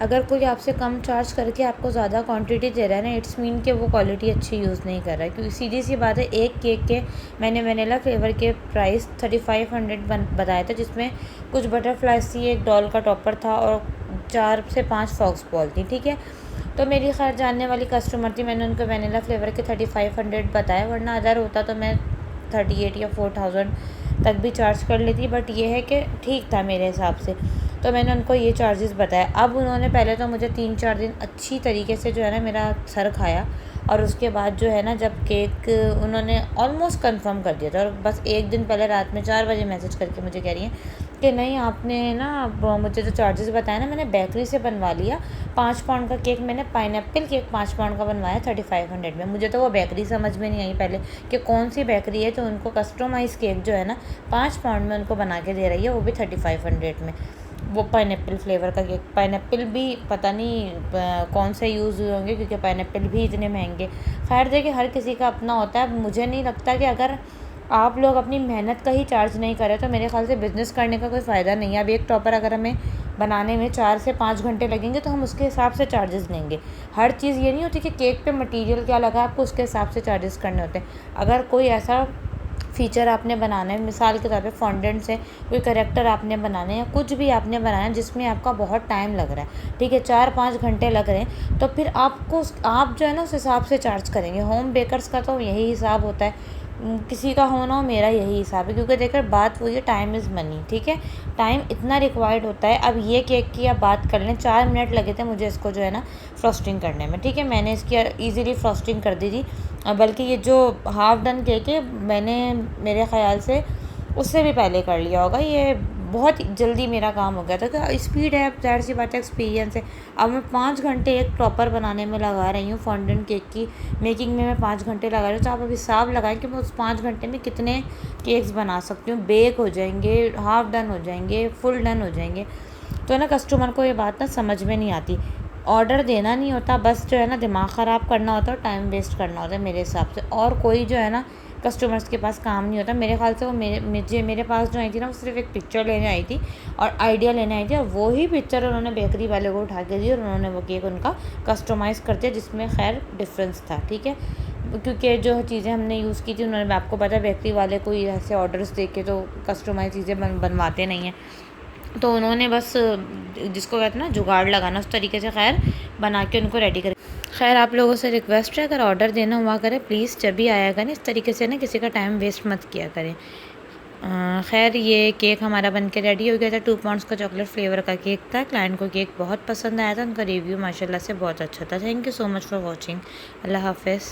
अगर कोई आपसे कम चार्ज करके आपको ज़्यादा क्वांटिटी दे रहा है ना, इट्स मीन कि वो क्वालिटी अच्छी यूज़ नहीं कर रहा है। क्योंकि सीधी सी बात है, एक केक के मैंने वनीला फ्लेवर के प्राइस 3500 बताया था, जिसमें कुछ बटरफ्लाइज थी, एक डॉल का टॉपर था और 4 से 5 फॉक्स बॉल थी, ठीक है। तो मेरी खैर जानने वाली कस्टमर थी, मैंने उनको वनीला फ्लेवर के 3500 बताया, वरना अदर होता तो मैं 38 या 4000 तक भी चार्ज कर लेती। बट ये है कि ठीक था मेरे हिसाब से, तो मैंने उनको ये चार्जेस बताया। अब उन्होंने पहले तो मुझे 3-4 दिन अच्छी तरीके से जो है ना मेरा सर खाया, और उसके बाद जो है ना जब केक उन्होंने ऑलमोस्ट कंफर्म कर दिया था, और बस एक दिन पहले रात में 4 बजे मैसेज करके मुझे कह रही हैं कि नहीं आपने ना मुझे जो चार्जेस बताया ना, मैंने बेकरी से बनवा लिया। 5 पाउंड का केक मैंने पाइनएप्पल केक 5 पाउंड का बनवाया 3500 में। मुझे तो वो बेकरी समझ में नहीं आई पहले कि कौन सी बेकरी है जो उनको कस्टमाइज़ केक जो है ना 5 पाउंड में उनको बना के दे रही है, वो भी 3500 में। वो पाइनएप्पल फ्लेवर का केक, पाइनएप्पल भी पता नहीं कौन से यूज़ हुए होंगे, क्योंकि पाइनएप्पल भी इतने महंगे। खैर देखिए, हर किसी का अपना होता है। मुझे नहीं लगता कि अगर आप लोग अपनी मेहनत का ही चार्ज नहीं करें तो मेरे ख्याल से बिज़नेस करने का कोई फ़ायदा नहीं है। अब एक टॉपर अगर हमें बनाने में 4 से 5 घंटे लगेंगे तो हम उसके हिसाब से चार्जेस लेंगे। हर चीज़ ये नहीं होती कि केक पे मटेरियल क्या लगा आपको उसके हिसाब से चार्जेस करने होते हैं। अगर कोई ऐसा फ़ीचर आपने बनाना है, मिसाल के तौर पे फॉन्डेंट से कोई करैक्टर आपने बनाना है या कुछ भी आपने बनाना है जिसमें आपका बहुत टाइम लग रहा है, ठीक है, 4-5 घंटे लग रहे हैं, तो फिर आपको आप जो है ना उस हिसाब से चार्ज करेंगे। होम बेकर्स का तो यही हिसाब होता है, किसी का हो ना हो, मेरा यही हिसाब है। क्योंकि देखकर बात वही है, टाइम इज़ मनी, ठीक है। टाइम इतना रिक्वायर्ड होता है। अब ये केक की आप बात कर लें, 4 मिनट लगे थे मुझे इसको जो है ना फ्रॉस्टिंग करने में, ठीक है। मैंने इसकी ईज़िली फ्रॉस्टिंग कर दी थी। बल्कि ये जो हाफ़ डन केक है मैंने मेरे ख़्याल से उससे भी पहले कर लिया होगा। ये बहुत जल्दी मेरा काम हो गया था। कि स्पीड है, अब ज़ाहिर सी बात है, एक्सपीरियंस है। अब मैं 5 घंटे एक प्रॉपर बनाने में लगा रही हूँ, फॉन्डेंट केक की मेकिंग में मैं 5 घंटे लगा रही हूँ। तो आप अब हिसाब लगाएं कि मैं उस 5 घंटे में कितने केक्स बना सकती हूँ। बेक हो जाएंगे, हाफ़ डन हो जाएंगे, फुल डन हो जाएंगे। तो ना कस्टमर को ये बात ना समझ में नहीं आती। ऑर्डर देना नहीं होता, बस जो है ना दिमाग ख़राब करना होता है और टाइम वेस्ट करना होता है मेरे हिसाब से। और कोई जो है ना कस्टमर्स के पास काम नहीं होता मेरे ख्याल से। वो मेरे पास जो आई थी ना, वो सिर्फ एक पिक्चर लेने आई थी और आइडिया लेने आई थी, और वो ही पिक्चर उन्होंने बेकरी वाले को उठा के दी और उन्होंने वो केक उनका कस्टमाइज़ कर दिया, जिसमें खैर डिफरेंस था, ठीक है। क्योंकि जो चीज़ें हमने यूज़ की थी उन्होंने, आपको पता है बेकरी वाले कोई ऐसे ऑर्डर्स दे के तो कस्टमाइज़ चीज़ें बनवाते नहीं हैं। तो उन्होंने बस जिसको कहते हैं ना जुगाड़ लगाना, उस तरीके से खैर बना के उनको रेडी कर। खैर आप लोगों से रिक्वेस्ट है, अगर ऑर्डर देना हुआ करें प्लीज़ जब भी आया करें, इस तरीके से ना किसी का टाइम वेस्ट मत किया करें। खैर ये केक हमारा बन के रेडी हो गया था। 2 पाउंड्स का चॉकलेट फ्लेवर का केक था। क्लाइंट को केक बहुत पसंद आया था, उनका रिव्यू माशाल्लाह से बहुत अच्छा था। Thank you so much for watching. अल्लाह हाफ़िज़।